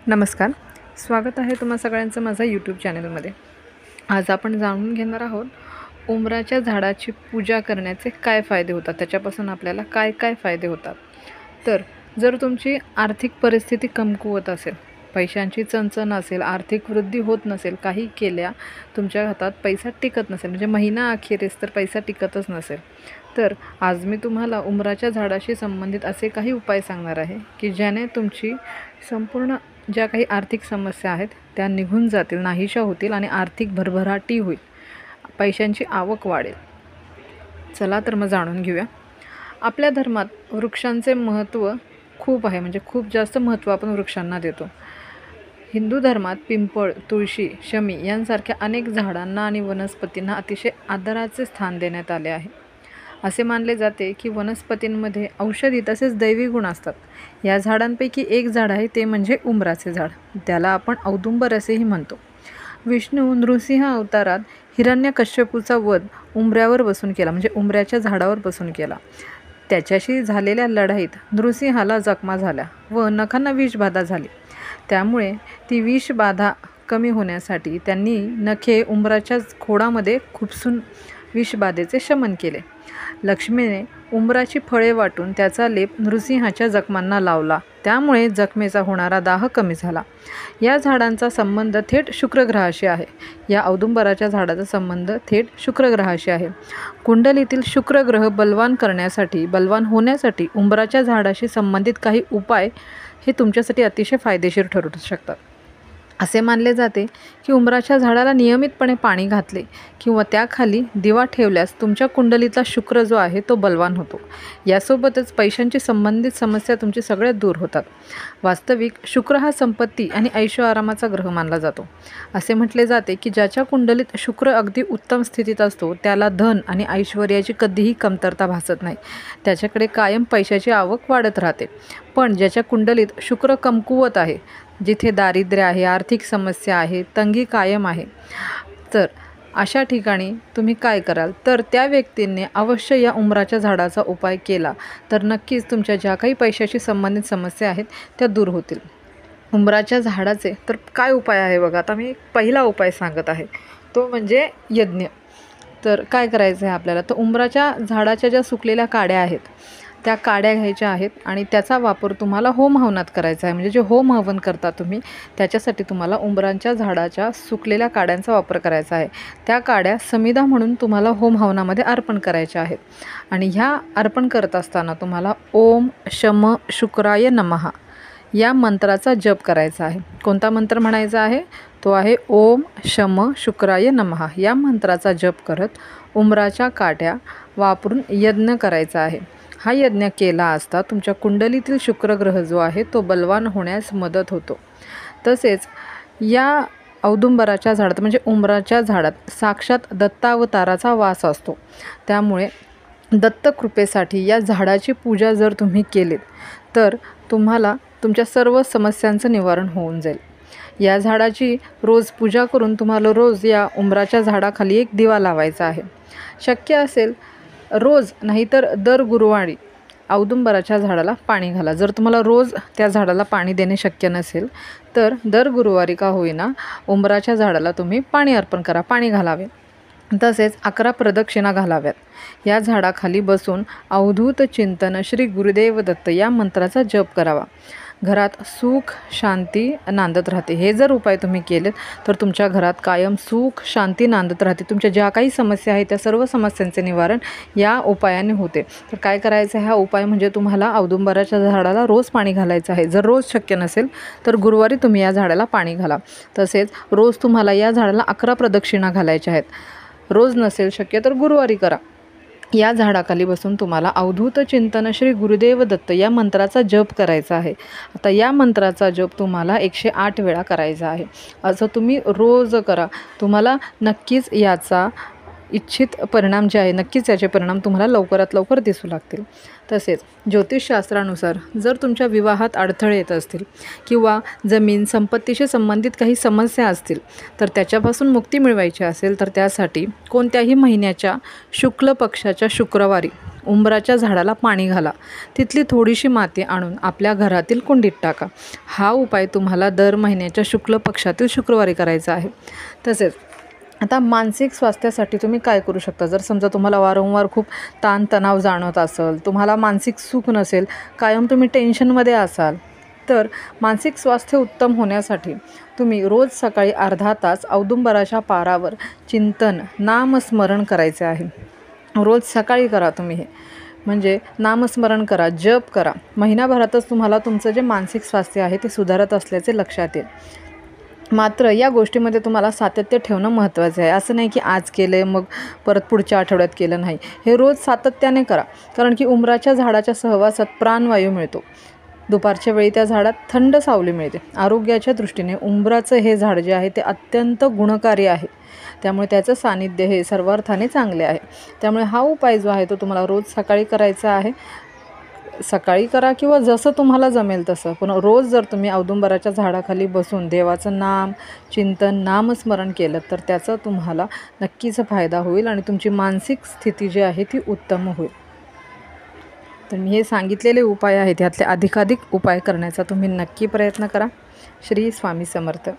नमस्कार, स्वागत आहे तुम्हा सगळ्यांचं माझा यूट्यूब चॅनलमध्ये। आज आपण जाणून घेणार आहोत उंबराच्या झाडाची पूजा करण्याचे काय फायदे होतात, त्याच्यापासून आपल्याला काय काय फायदे होतात। तर जर तुमची आर्थिक परिस्थिती कमकुवत असेल, पैशांची चणचण असेल, आर्थिक वृद्धी होत नसेल, काही केल्या तुमच्या हातात पैसा टिकत नसेल, म्हणजे महिना अखेरीस तर पैसा टिकतच नसेल, तर आज मी तुम्हाला उंबराच्या झाडाशी संबंधित असे काही उपाय सांगणार आहे की ज्याने तुमची संपूर्ण ज्या काही आर्थिक समस्या आहेत त्या निघून जातील, नाहीशा होतील आणि आर्थिक भरभराटी होईल, पैशांची आवक वाढेल। चला तर मग जाणून घेऊया। आपल्या धर्मात वृक्षांचे महत्त्व खूप आहे, म्हणजे खूप जास्त महत्त्व आपण वृक्षांना देतो। हिंदू धर्मात पिंपळ, तुळशी, शमी यांसारख्या अनेक झाडांना आणि वनस्पतींना अतिशय आदराचे स्थान देण्यात आले आहे। असे मानले जाते की वनस्पतींमध्ये औषधी तसेच दैवी गुण असतात। या झाडांपैकी एक झाड आहे ते म्हणजे उंबराचे झाड, त्याला आपण औदुंबर असेही म्हणतो। विष्णू नृसिंह अवतारात हिरण्यकश्यपूचा वध उंबऱ्यावर बसून केला, म्हणजे उंबऱ्याच्या झाडावर बसून केला। त्याच्याशी झालेल्या लढाईत नृसिंहाला जखमा झाल्या व नखांना विषबाधा झाली। त्यामुळे ती विषबाधा कमी होण्यासाठी त्यांनी नखे उंबराच्या खोडामध्ये खुपसून विषबाधेचे शमन केले। लक्ष्मीने उंबराची फळे वाटून त्याचा लेप नृसिंहाच्या जखमांना लावला, त्यामुळे जखमेचा होणारा दाह कमी झाला। या झाडांचा संबंध थेट शुक्रग्रहाशी आहे। या औदुंबराच्या झाडाचा संबंध थेट शुक्रग्रहाशी आहे। कुंडलीतील शुक्रग्रह बलवान होण्यासाठी उंबराच्या झाडाशी संबंधित काही उपाय हे तुमच्यासाठी अतिशय फायदेशीर ठरू शकतात। असे मानले जाते की उंबराच्या झाडाला नियमितपणे पाणी घातले किंवा त्याखाली दिवा ठेवल्यास तुमच्या कुंडलीतला शुक्र जो आहे तो बलवान होतो। यासोबतच पैशांची संबंधित समस्या तुमची सगळ्यात दूर होतात। वास्तविक शुक्र हा संपत्ती आणि ऐशो आरामाचा ग्रह मानला जातो। असे म्हटले जाते की ज्याच्या कुंडलीत शुक्र अगदी उत्तम स्थितीत असतो त्याला धन आणि ऐश्वर्याची कधीही कमतरता भासत नाही, त्याच्याकडे कायम पैशाची आवक वाढत राहते। पण ज्याच्या कुंडलीत शुक्र कमकुवत आहे, जिथे दारिद्र्य आहे, आर्थिक समस्या आहे, तंगी कायम आहे, तर अशा ठिकाणी तुम्ही काय कराल, तर त्या व्यक्तींनी अवश्य या उंबराच्या झाडाचा उपाय केला तर नक्कीच तुमच्या ज्या काही पैशाशी संबंधित समस्या आहेत त्या दूर होतील। उंबराच्या झाडाचे तर काय उपाय आहे बघा। आता मी पहिला उपाय सांगत आहे तो म्हणजे यज्ञ। तर काय करायचं आहे आपल्याला, तर उंबराच्या झाडाच्या ज्या सुकलेल्या काड्या आहेत त्या काड्या घ्यायच्या आहेत आणि त्याचा वापर तुम्हाला होम हवनात करायचा आहे। म्हणजे जे होम हवन करता तुम्ही त्याच्यासाठी तुम्हाला उंबराच्या झाडाच्या सुकलेल्या काड्यांचा वापर करायचा आहे। त्या काड्या समिधा म्हणून तुम्हाला होम हवनामध्ये अर्पण करायच्या आहेत आणि ह्या अर्पण करत असताना तुम्हाला ओम शम शुक्राय नमः या मंत्राचा जप करायचा आहे। कोणता मंत्र म्हणायचा आहे, तो आहे ओम शम शुक्राय नमः। या मंत्राचा जप करत उंबराच्या काट्या वापरून यज्ञ करायचा आहे। हा यज्ञ केला असता तुमच्या कुंडलीतील शुक्रग्रह जो आहे तो बलवान होण्यास मदत होतो। तसेच या औदुंबराच्या झाडात म्हणजे उंबराच्या झाडात साक्षात दत्तावताराचा वास असतो, त्यामुळे दत्तकृपेसाठी या झाडाची पूजा जर तुम्ही केलीत तर तुम्हाला तुमच्या सर्व समस्यांचं निवारण होऊन जाईल। या झाडाची रोज पूजा करून तुम्हाला रोज या उंबराच्या झाडाखाली एक दिवा लावायचा आहे। शक्य असेल रोज नाहीतर दर गुरुवारी औदुंबराच्या झाडाला पाणी घाला। जर तुम्हाला रोज त्या झाडाला पाणी देणे शक्य नसेल तर दर गुरुवारी का होईना उंबराच्या झाडाला तुम्ही पाणी अर्पण करा, पाणी घालावे। तसेच 11 प्रदक्षिणा घालाव्यात। या झाडाखाली बसून अवधूत चिंतन श्री गुरुदेव दत्त या मंत्राचा जप करावा। घरात सुख शांती नांदत राहते। हे जर उपाय तुम्ही केलेत तर तुमच्या घरात कायम सुख शांती नांदत राहते। तुमच्या ज्या काही समस्या आहेत त्या सर्व समस्यांचे निवारण या उपायाने होते। तर काय करायचं आहे, हा उपाय म्हणजे तुम्हाला औदुंबराच्या झाडाला रोज पाणी घालायचं आहे। जर रोज शक्य नसेल तर गुरुवारी तुम्ही या झाडाला पाणी घाला। तसेच रोज तुम्हाला या झाडाला 11 प्रदक्षिणा घालायच्या आहेत। रोज नसेल शक्य तर गुरुवारी करा। या झाडाखाली बसून तुम्हाला अवधूत चिंतन श्री गुरुदेव दत्त या मंत्राचा जप करायचा आहे। आता या मंत्राचा जप तुम्हाला 108 वेळा करायचा आहे। असं तुम्ही रोज करा, तुम्हाला नक्कीच याचा इच्छित परिणाम जे आहे, नक्कीच याचे परिणाम तुम्हाला लवकरात लवकर दिसू लागतील। तसेच ज्योतिषशास्त्रानुसार जर तुमच्या विवाहात अडथळे येत असतील किंवा जमीन संपत्तीशी संबंधित काही समस्या असतील तर त्याच्यापासून मुक्ती मिळवायची असेल तर त्यासाठी कोणत्याही महिन्याच्या शुक्ल पक्षाच्या शुक्रवारी उंबराच्या झाडाला पाणी घाला, तिथली थोडीशी माती आणून आपल्या घरातील कुंडीत टाका. हा उपाय तुम्हाला दर महिन्याच्या शुक्ल पक्षातील शुक्रवारी करायचा आहे. तसेच आता मानसिक स्वास्थ्यासाठी तुम्ही काय करू शकता. जर समजा तुम्हाला वारंवार खूप ताणतणाव जाणवत असेल, तुम्हाला मानसिक सुख नसेल, कायम तुम्ही टेन्शनमध्ये असाल, तर मानसिक स्वास्थ्य उत्तम होण्यासाठी तुम्ही रोज सकाळी अर्धा तास औदुंबराच्या पारावर चिंतन नामस्मरण करायचे आहे. रोज सकाळी करा तुम्ही हे, म्हणजे नामस्मरण करा, जप करा. महिनाभरातच तुम्हाला तुमचं जे मानसिक स्वास्थ्य आहे ते सुधारत असल्याचे लक्षात येईल. मात्र या गोष्टीमध्ये तुम्हाला सातत्य ठेवणं महत्त्वाचं आहे. असं नाही की आज केलं आहे मग परत पुढच्या आठवड्यात केलं नाही. हे रोज सातत्याने करा, कारण की उंबराच्या झाडाच्या सहवासात प्राणवायू मिळतो. दुपारच्या वेळी त्या झाडात थंड सावली मिळते. आरोग्याच्या दृष्टीने उंबराचं हे झाड जे आहे ते अत्यंत गुणकारी आहे. त्यामुळे त्याचं सानिध्य हे सर्वार्थाने चांगले आहे. त्यामुळे हा उपाय जो आहे तो तुम्हाला रोज सकाळी करायचा आहे. सकाळी करा किंवा जसं तुम्हाला जमेल तसं, पण रोज जर तुम्ही औदुंबराच्या झाडाखाली बसून देवाचं नाम चिंतन नामस्मरण केलं तर त्याचा तुम्हाला नक्कीच फायदा होईल आणि तुमची मानसिक स्थिती जी आहे ती उत्तम होईल. तर मी हे सांगितलेले उपाय आहेत, यातले अधिकाधिक उपाय करण्याचा तुम्ही नक्की प्रयत्न करा. श्री स्वामी समर्थ.